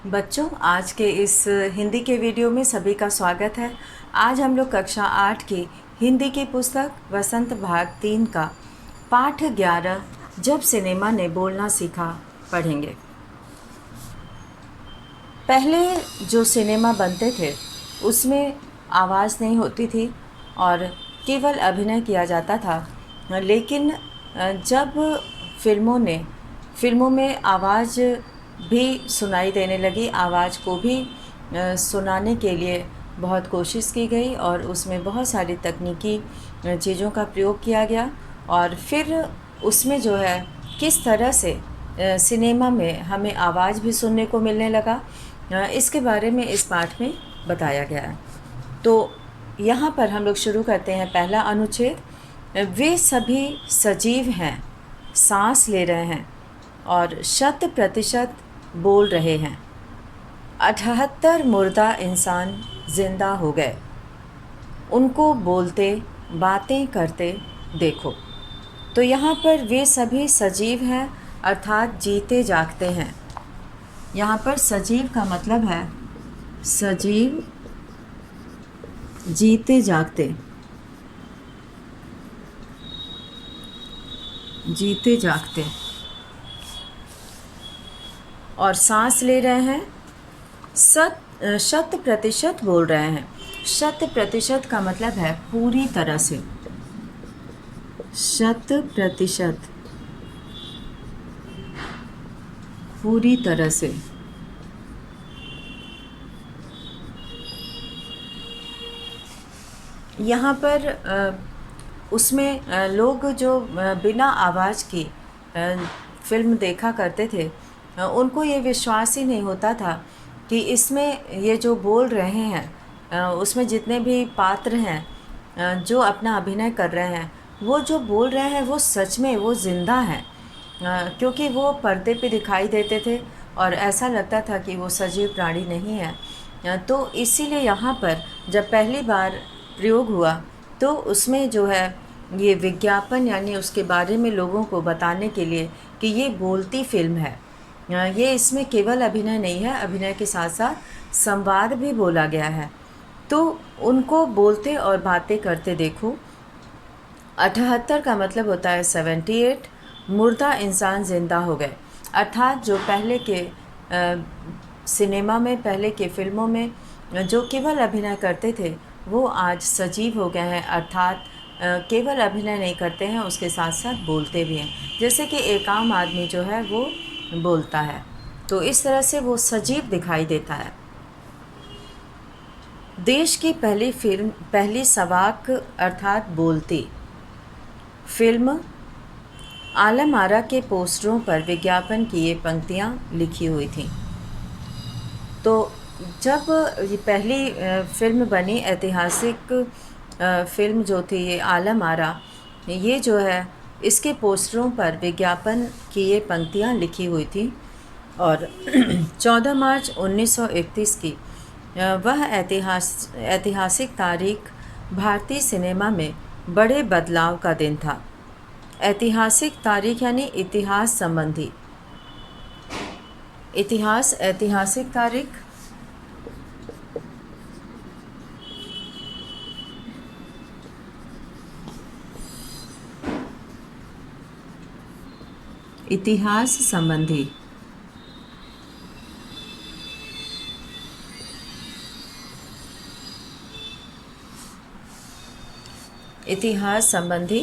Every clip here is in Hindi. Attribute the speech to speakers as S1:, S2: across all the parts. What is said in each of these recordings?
S1: बच्चों, आज के इस हिंदी के वीडियो में सभी का स्वागत है। आज हम लोग कक्षा 8 की हिंदी की पुस्तक वसंत भाग 3 का पाठ 11 जब सिनेमा ने बोलना सीखा पढ़ेंगे। पहले जो सिनेमा बनते थे उसमें आवाज़ नहीं होती थी और केवल अभिनय किया जाता था, लेकिन जब फिल्मों में आवाज़ भी सुनाई देने लगी, आवाज़ को भी सुनाने के लिए बहुत कोशिश की गई और उसमें बहुत सारी तकनीकी चीज़ों का प्रयोग किया गया। और फिर उसमें जो है किस तरह से सिनेमा में हमें आवाज़ भी सुनने को मिलने लगा, इसके बारे में इस पाठ में बताया गया है। तो यहाँ पर हम लोग शुरू करते हैं। पहला अनुच्छेद, वे सभी सजीव हैं, सांस ले रहे हैं और 100% बोल रहे हैं। 78 मुर्दा इंसान जिंदा हो गए, उनको बोलते बातें करते देखो। तो यहाँ पर वे सभी सजीव हैं अर्थात जीते जागते हैं। यहाँ पर सजीव का मतलब है सजीव, जीते जागते, जीते जागते, और सांस ले रहे हैं, 100% बोल रहे हैं। 100% का मतलब है पूरी तरह से, 100% पूरी तरह से। यहाँ पर उसमें लोग जो बिना आवाज़ की फिल्म देखा करते थे, उनको ये विश्वास ही नहीं होता था कि इसमें ये जो बोल रहे हैं, उसमें जितने भी पात्र हैं जो अपना अभिनय कर रहे हैं, वो जो बोल रहे हैं वो सच में वो ज़िंदा हैं, क्योंकि वो पर्दे पे दिखाई देते थे और ऐसा लगता था कि वो सजीव प्राणी नहीं है। तो इसीलिए यहाँ पर जब पहली बार प्रयोग हुआ तो उसमें जो है ये विज्ञापन यानी उसके बारे में लोगों को बताने के लिए कि ये बोलती फिल्म है, ये इसमें केवल अभिनय नहीं है, अभिनय के साथ साथ संवाद भी बोला गया है। तो उनको बोलते और बातें करते देखो। 78 का मतलब होता है 78, मुर्दा इंसान ज़िंदा हो गए, अर्थात जो पहले के सिनेमा में, पहले के फिल्मों में जो केवल अभिनय करते थे वो आज सजीव हो गए हैं, अर्थात केवल अभिनय नहीं करते हैं, उसके साथ साथ बोलते भी हैं। जैसे कि एक आम आदमी जो है वो बोलता है, तो इस तरह से वो सजीव दिखाई देता है। देश की पहली सवाक अर्थात बोलती फिल्म आलम आरा के पोस्टरों पर विज्ञापन की ये पंक्तियाँ लिखी हुई थीं। तो जब ये पहली फिल्म बनी, ऐतिहासिक फिल्म जो थी ये आलम आरा, ये जो है इसके पोस्टरों पर विज्ञापन की ये पंक्तियाँ लिखी हुई थी। और 14 मार्च 1931 की वह ऐतिहासिक तारीख भारतीय सिनेमा में बड़े बदलाव का दिन था। ऐतिहासिक तारीख यानी इतिहास संबंधी, इतिहास, ऐतिहासिक तारीख, इतिहास संबंधी। इतिहास संबंधी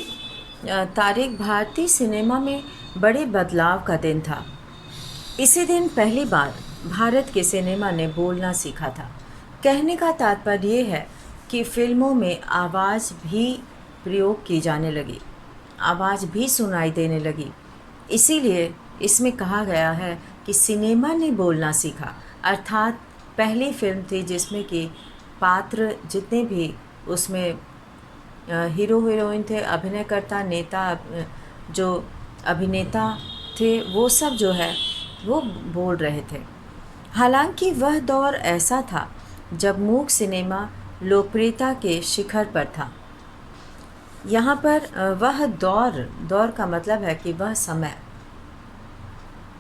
S1: तारीख भारतीय सिनेमा में बड़े बदलाव का दिन था। इसी दिन पहली बार भारत के सिनेमा ने बोलना सीखा था। कहने का तात्पर्य ये है कि फिल्मों में आवाज़ भी प्रयोग की जाने लगी, आवाज़ भी सुनाई देने लगी। इसीलिए इसमें कहा गया है कि सिनेमा ने बोलना सीखा, अर्थात पहली फिल्म थी जिसमें कि पात्र जितने भी उसमें हीरो हीरोइन थे, अभिनयकर्ता, नेता, जो अभिनेता थे, वो सब जो है वो बोल रहे थे। हालांकि वह दौर ऐसा था जब मूक सिनेमा लोकप्रियता के शिखर पर था। यहाँ पर वह दौर का मतलब है कि वह समय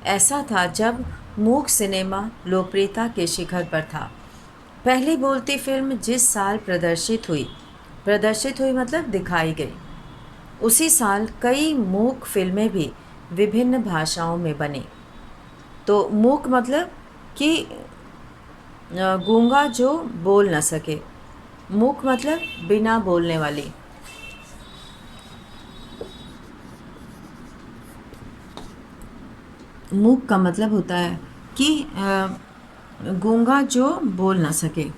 S1: ऐसा था जब मूक सिनेमा लोकप्रियता के शिखर पर था। पहली बोलती फिल्म जिस साल प्रदर्शित हुई मतलब दिखाई गई, उसी साल कई मूक फिल्में भी विभिन्न भाषाओं में बनी। तो मूक मतलब कि गूंगा जो बोल न सके, मूक मतलब बिना बोलने वाली। मूक का मतलब होता है कि गूंगा जो बोल ना सके।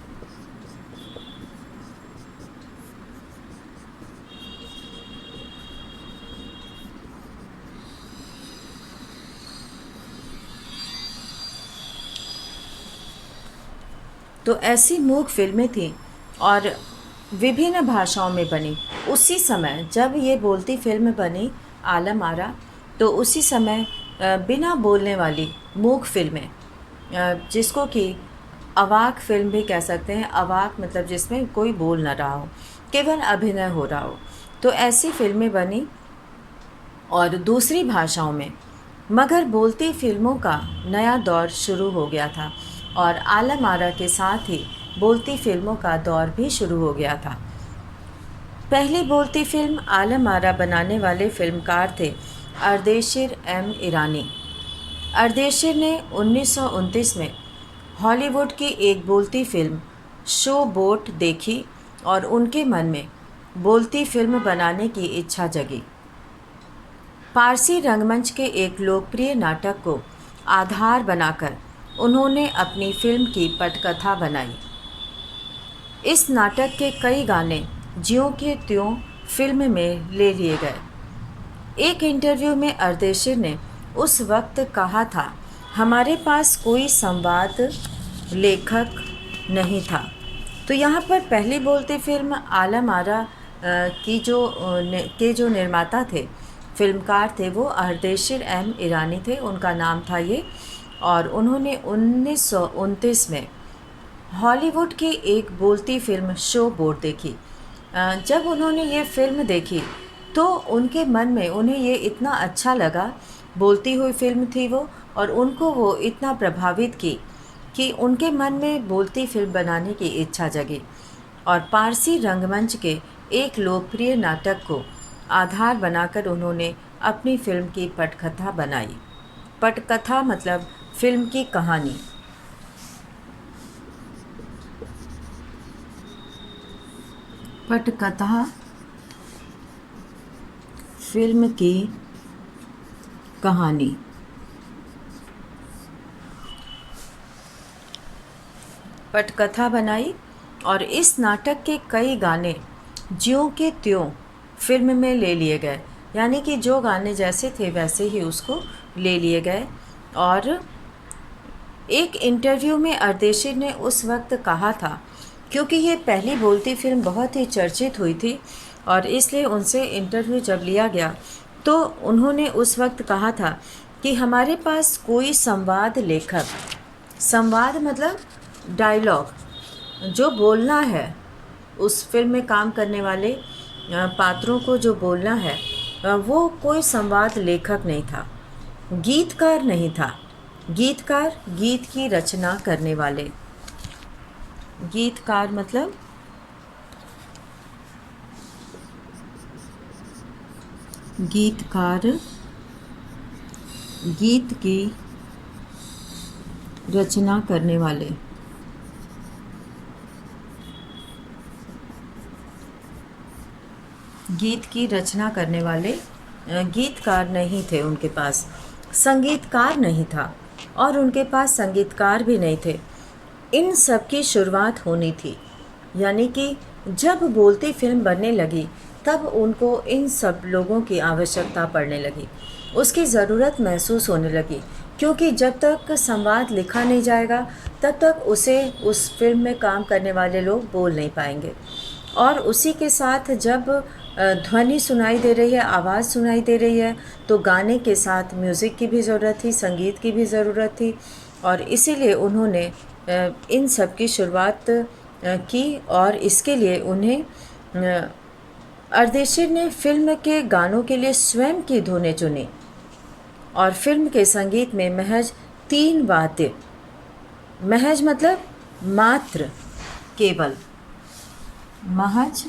S1: तो ऐसी मूक फिल्में थीं और विभिन्न भाषाओं में बनी। उसी समय जब ये बोलती फिल्म बनी आलम आरा, तो उसी समय बिना बोलने वाली मूक फिल्में, जिसको कि अवाक फिल्म भी कह सकते हैं। अवाक मतलब जिसमें कोई बोल ना रहा हो, केवल अभिनय हो रहा हो, तो ऐसी फिल्में बनी और दूसरी भाषाओं में। मगर बोलती फिल्मों का नया दौर शुरू हो गया था और आलम आरा के साथ ही बोलती फिल्मों का दौर भी शुरू हो गया था। पहली बोलती फिल्म आलम आरा बनाने वाले फिल्मकार थे अर्देशिर एम ईरानी। अर्देशिर ने 1929 में हॉलीवुड की एक बोलती फिल्म शो बोट देखी और उनके मन में बोलती फिल्म बनाने की इच्छा जगी। पारसी रंगमंच के एक लोकप्रिय नाटक को आधार बनाकर उन्होंने अपनी फिल्म की पटकथा बनाई। इस नाटक के कई गाने ज्यों के त्यों फिल्म में ले लिए गए। एक इंटरव्यू में अर्देशिर ने उस वक्त कहा था, हमारे पास कोई संवाद लेखक नहीं था। तो यहाँ पर पहली बोलती फिल्म आलम आरा के जो निर्माता थे, फिल्मकार थे, वो अर्देशिर एम ईरानी थे, उनका नाम था ये। और उन्होंने 1929 में हॉलीवुड की एक बोलती फिल्म शो बोट देखी। जब उन्होंने ये फिल्म देखी तो उनके मन में उन्हें ये इतना अच्छा लगा, बोलती हुई फिल्म थी वो, और उनको वो इतना प्रभावित की कि उनके मन में बोलती फिल्म बनाने की इच्छा जगी और पारसी रंगमंच के एक लोकप्रिय नाटक को आधार बनाकर उन्होंने अपनी फिल्म की पटकथा बनाई। पटकथा मतलब फिल्म की कहानी। पटकथा फिल्म की कहानी। पटकथा बनाई और इस नाटक के कई गाने ज्यों के त्यों फिल्म में ले लिए गए, यानी कि जो गाने जैसे थे वैसे ही उसको ले लिए गए। और एक इंटरव्यू में अर्देशिर ने उस वक्त कहा था, क्योंकि ये पहली बोलती फिल्म बहुत ही चर्चित हुई थी और इसलिए उनसे इंटरव्यू जब लिया गया तो उन्होंने उस वक्त कहा था कि हमारे पास कोई संवाद लेखक, संवाद मतलब डायलॉग, जो बोलना है, उस फिल्म में काम करने वाले पात्रों को जो बोलना है, वो कोई संवाद लेखक नहीं था, गीतकार नहीं था। गीतकार गीत की रचना करने वाले, गीतकार मतलब गीतकार गीत की रचना करने वाले। गीत की रचना करने वाले गीतकार नहीं थे उनके पास, संगीतकार नहीं था और उनके पास संगीतकार भी नहीं थे। इन सब की शुरुआत होनी थी, यानी कि जब बोलती फिल्म बनने लगी तब उनको इन सब लोगों की आवश्यकता पड़ने लगी, उसकी ज़रूरत महसूस होने लगी, क्योंकि जब तक संवाद लिखा नहीं जाएगा तब तक उसे उस फिल्म में काम करने वाले लोग बोल नहीं पाएंगे। और उसी के साथ जब ध्वनि सुनाई दे रही है, आवाज़ सुनाई दे रही है, तो गाने के साथ म्यूज़िक की भी ज़रूरत थी, संगीत की भी ज़रूरत थी। और इसीलिए उन्होंने इन सब की शुरुआत की और इसके लिए उन्हें अर्देशिर ने फिल्म के गानों के लिए स्वयं की धुनें चुनी और फिल्म के संगीत में महज तीन वाद्य। महज मतलब मात्र, केवल। महज,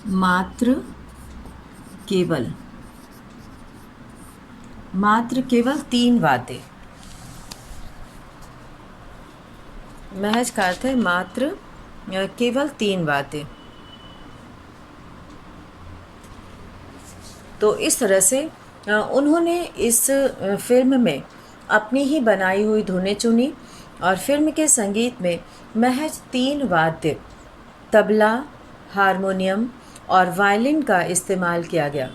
S1: मात्र, केवल। मात्र केवल तीन वाद्य। महज का अर्थ है मात्र केवल तीन वाद्य। तो इस तरह से उन्होंने इस फिल्म में अपनी ही बनाई हुई धुनें चुनी और फिल्म के संगीत में महज तीन वाद्य, तबला, हारमोनियम और वायलिन का इस्तेमाल किया गया।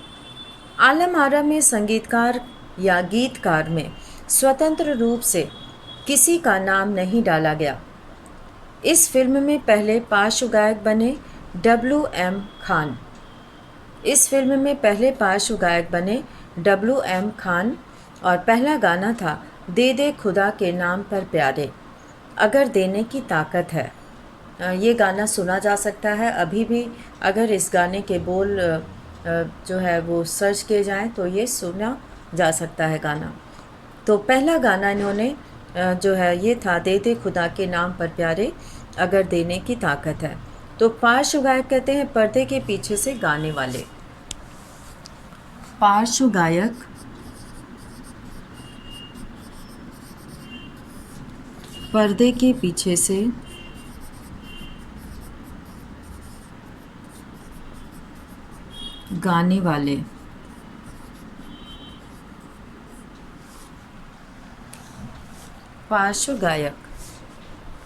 S1: आलम आरा में संगीतकार या गीतकार में स्वतंत्र रूप से किसी का नाम नहीं डाला गया। इस फिल्म में पहले पार्श्व गायक बने W.M. खान। इस फिल्म में पहले पार्श्व गायक बने W.M. खान और पहला गाना था दे दे खुदा के नाम पर प्यारे, अगर देने की ताकत है। ये गाना सुना जा सकता है अभी भी। अगर इस गाने के बोल जो है वो सर्च किए जाएं तो ये सुना जा सकता है गाना। तो पहला गाना इन्होंने जो है ये था दे दे खुदा के नाम पर प्यारे, अगर देने की ताकत है। तो पार्श्व गायक कहते हैं पर्दे के पीछे से गाने वाले। पार्श्व गायक पर्दे के पीछे से गाने वाले। पार्श्व गायक।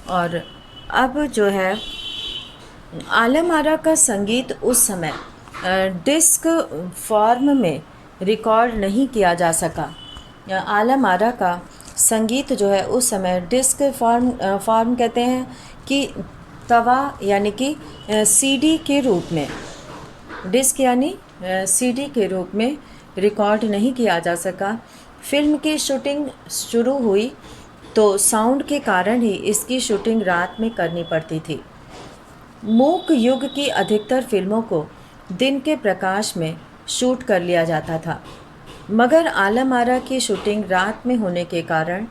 S1: और अब जो है आलम आरा का संगीत उस समय डिस्क फॉर्म में रिकॉर्ड नहीं किया जा सका। आलम आरा का संगीत जो है उस समय डिस्क फॉर्म कहते हैं कि तवा यानी कि सीडी के रूप में, डिस्क यानी सीडी के रूप में रिकॉर्ड नहीं किया जा सका। फिल्म की शूटिंग शुरू हुई तो साउंड के कारण ही इसकी शूटिंग रात में करनी पड़ती थी। मूक युग की अधिकतर फिल्मों को दिन के प्रकाश में शूट कर लिया जाता था, मगर आलम आरा की शूटिंग रात में होने के कारण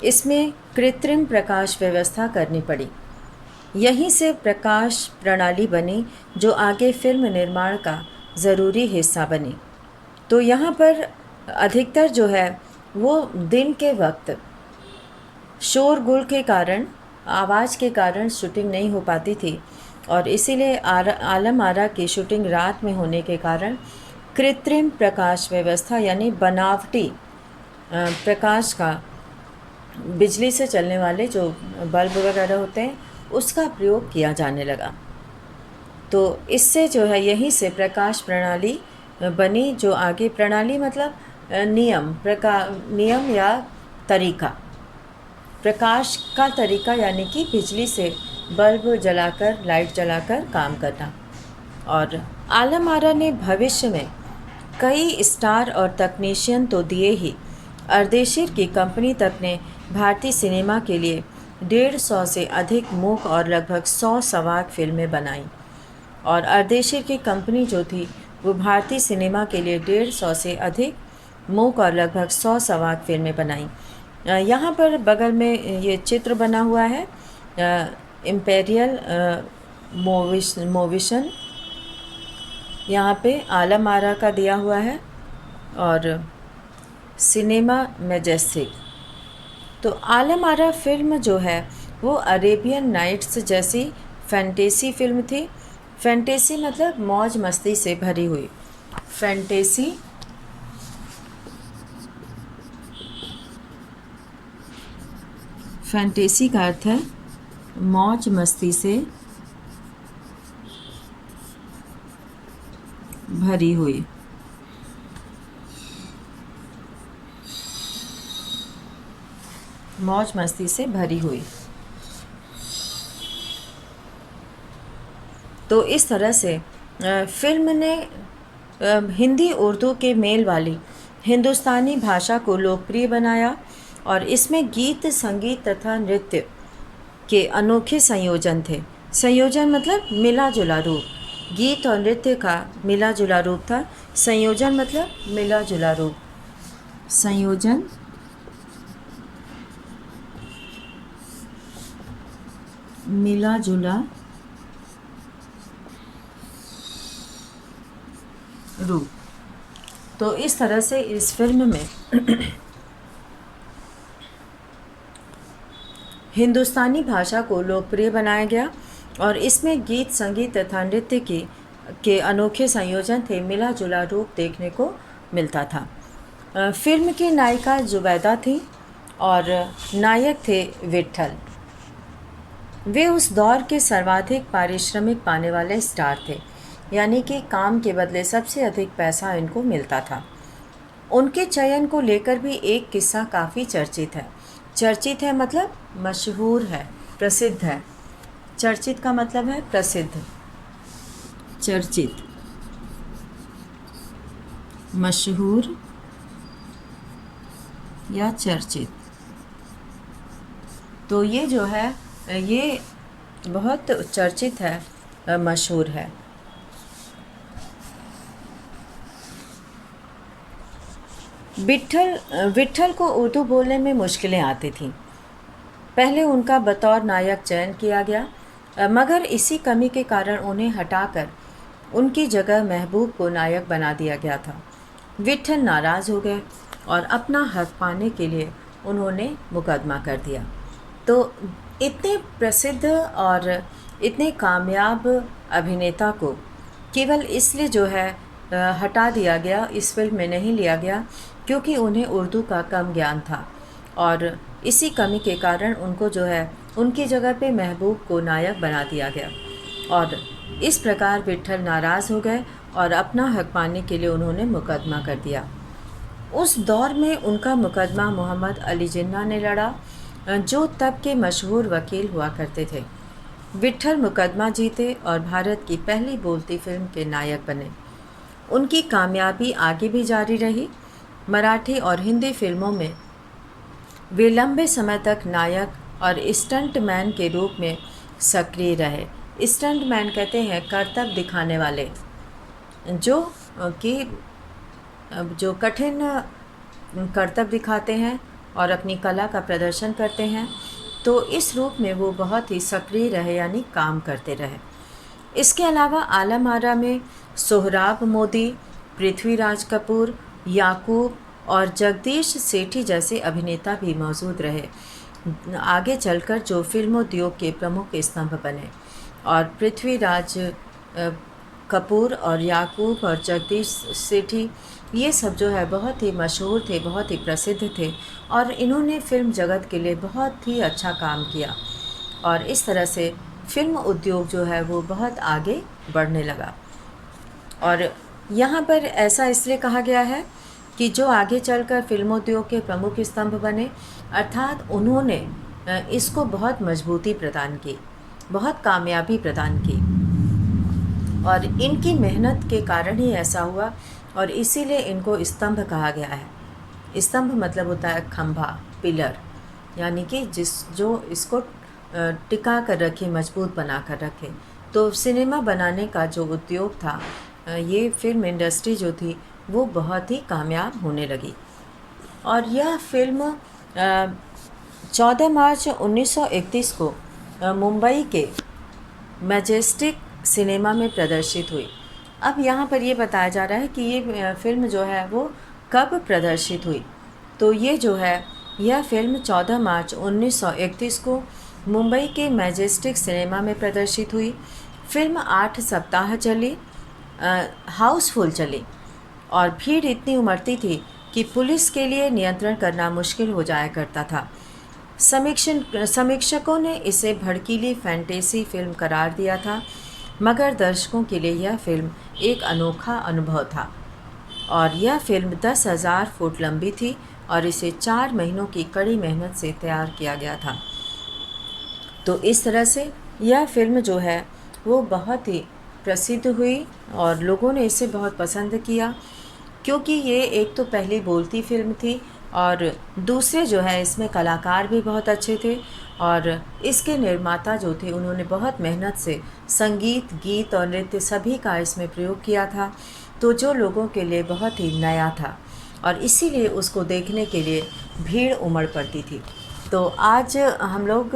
S1: इसमें कृत्रिम प्रकाश व्यवस्था करनी पड़ी। यहीं से प्रकाश प्रणाली बनी जो आगे फिल्म निर्माण का ज़रूरी हिस्सा बनी। तो यहाँ पर अधिकतर जो है वो दिन के वक्त शोरगुल के कारण, आवाज़ के कारण शूटिंग नहीं हो पाती थी और इसीलिए आलम आरा की शूटिंग रात में होने के कारण कृत्रिम प्रकाश व्यवस्था यानी बनावटी प्रकाश का, बिजली से चलने वाले जो बल्ब वगैरह होते हैं उसका प्रयोग किया जाने लगा। तो इससे जो है यहीं से प्रकाश प्रणाली बनी जो आगे, प्रणाली मतलब नियम या तरीका, प्रकाश का तरीका यानी कि बिजली से बल्ब जलाकर, लाइट जलाकर काम करना। और आलम आरा ने भविष्य में कई स्टार और तकनीशियन तो दिए ही, अर्देशीर की कंपनी तक ने भारतीय सिनेमा के लिए 150 से अधिक मूक और लगभग 100 सवाक फिल्में बनाईं। और अर्देशीर की कंपनी जो थी वो भारतीय सिनेमा के लिए 150 से अधिक मूक और लगभग 100 सवाक फिल्में बनाईं। यहाँ पर बगल में ये चित्र बना हुआ है इम्पेरियल मोविशन, यहाँ पे आलम आरा का दिया हुआ है और सिनेमा मैजेस्टिक। तो आलम आरा फिल्म जो है वो अरेबियन नाइट्स जैसी फैंटेसी फिल्म थी। फैंटेसी मतलब मौज मस्ती से भरी हुई। फैंटेसी फैंटेसी का अर्थ है मौज मस्ती से भरी हुई। मौज मस्ती से भरी हुई। तो इस तरह से फिल्म ने हिंदी उर्दू के मेल वाली हिंदुस्तानी भाषा को लोकप्रिय बनाया और इसमें गीत, संगीत तथा नृत्य के अनोखे संयोजन थे। संयोजन मतलब मिला जुला रूप, गीत और नृत्य का मिला जुला रूप था। संयोजन मतलब मिला जुला रूप। संयोजन मिला जुला रूप। तो इस तरह से इस फिल्म में हिंदुस्तानी भाषा को लोकप्रिय बनाया गया और इसमें गीत, संगीत तथा नृत्य के अनोखे संयोजन थे, मिला जुला रूप देखने को मिलता था। फिल्म की नायिका जुबैदा थी और नायक थे विट्ठल। वे उस दौर के सर्वाधिक पारिश्रमिक पाने वाले स्टार थे, यानी कि काम के बदले सबसे अधिक पैसा इनको मिलता था। उनके चयन को लेकर भी एक किस्सा काफ़ी चर्चित है। चर्चित है मतलब मशहूर है, प्रसिद्ध है। चर्चित का मतलब है प्रसिद्ध, चर्चित, मशहूर या चर्चित। तो ये जो है ये बहुत चर्चित है, मशहूर है। विट्ठल को उर्दू बोलने में मुश्किलें आती थीं। पहले उनका बतौर नायक चयन किया गया, मगर इसी कमी के कारण उन्हें हटाकर उनकी जगह महबूब को नायक बना दिया गया था। विट्ठल नाराज़ हो गए और अपना हक पाने के लिए उन्होंने मुकदमा कर दिया। तो इतने प्रसिद्ध और इतने कामयाब अभिनेता को केवल इसलिए जो है हटा दिया गया, इस फिल्म में नहीं लिया गया, क्योंकि उन्हें उर्दू का कम ज्ञान था और इसी कमी के कारण उनको जो है उनकी जगह पे महबूब को नायक बना दिया गया। और इस प्रकार विट्ठल नाराज़ हो गए और अपना हक पाने के लिए उन्होंने मुकदमा कर दिया। उस दौर में उनका मुकदमा मोहम्मद अली जिन्ना ने लड़ा, जो तब के मशहूर वकील हुआ करते थे। विट्ठल मुकदमा जीते और भारत की पहली बोलती फिल्म के नायक बने। उनकी कामयाबी आगे भी जारी रही। मराठी और हिंदी फिल्मों में वे लंबे समय तक नायक और स्टंट मैन के रूप में सक्रिय रहे। स्टंट मैन कहते हैं करतब दिखाने वाले, जो कठिन करतब दिखाते हैं और अपनी कला का प्रदर्शन करते हैं। तो इस रूप में वो बहुत ही सक्रिय रहे, यानी काम करते रहे। इसके अलावा आलम आरा में सोहराब मोदी, पृथ्वीराज कपूर, याकूब और जगदीश सेठी जैसे अभिनेता भी मौजूद रहे, आगे चलकर जो फिल्मोद्योग के प्रमुख स्तंभ बने। और पृथ्वीराज कपूर और याकूब और जगदीश सेठी, ये सब जो है बहुत ही मशहूर थे, बहुत ही प्रसिद्ध थे और इन्होंने फिल्म जगत के लिए बहुत ही अच्छा काम किया। और इस तरह से फिल्म उद्योग जो है वो बहुत आगे बढ़ने लगा। और यहाँ पर ऐसा इसलिए कहा गया है कि जो आगे चलकर फिल्मोद्योग के प्रमुख स्तंभ बने, अर्थात उन्होंने इसको बहुत मजबूती प्रदान की, बहुत कामयाबी प्रदान की और इनकी मेहनत के कारण ही ऐसा हुआ और इसीलिए इनको स्तंभ कहा गया है। स्तंभ मतलब होता है खंभा, पिलर, यानी कि जो इसको टिका कर रखे, मजबूत बना कर रखे। तो सिनेमा बनाने का जो उद्योग था, ये फिल्म इंडस्ट्री जो थी वो बहुत ही कामयाब होने लगी। और यह फिल्म 14 मार्च 1931 को मुंबई के मैजेस्टिक सिनेमा में प्रदर्शित हुई। अब यहाँ पर ये बताया जा रहा है कि ये फिल्म जो है वो कब प्रदर्शित हुई। तो ये जो है यह फिल्म 14 मार्च 1931 को मुंबई के मैजेस्टिक सिनेमा में प्रदर्शित हुई। फिल्म 8 सप्ताह चली, हाउसफुल चली और भीड़ इतनी उमड़ती थी कि पुलिस के लिए नियंत्रण करना मुश्किल हो जाया करता था। समीक्षकों ने इसे भड़कीली फैंटेसी फिल्म करार दिया था, मगर दर्शकों के लिए यह फिल्म एक अनोखा अनुभव था। और यह फिल्म 10,000 फुट लंबी थी और इसे 4 महीनों की कड़ी मेहनत से तैयार किया गया था। तो इस तरह से यह फिल्म जो है वो बहुत ही प्रसिद्ध हुई और लोगों ने इसे बहुत पसंद किया, क्योंकि ये एक तो पहली बोलती फिल्म थी और दूसरे जो है इसमें कलाकार भी बहुत अच्छे थे और इसके निर्माता जो थे उन्होंने बहुत मेहनत से संगीत, गीत और नृत्य सभी का इसमें प्रयोग किया था, तो जो लोगों के लिए बहुत ही नया था। और इसीलिए उसको देखने के लिए भीड़ उमड़ पड़ती थी। तो आज हम लोग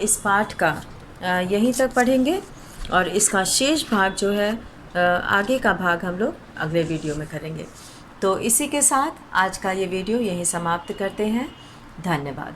S1: इस पाठ का यहीं तक पढ़ेंगे और इसका शेष भाग जो है आगे का भाग हम लोग अगले वीडियो में करेंगे। तो इसी के साथ आज का ये वीडियो यहीं समाप्त करते हैं। धन्यवाद।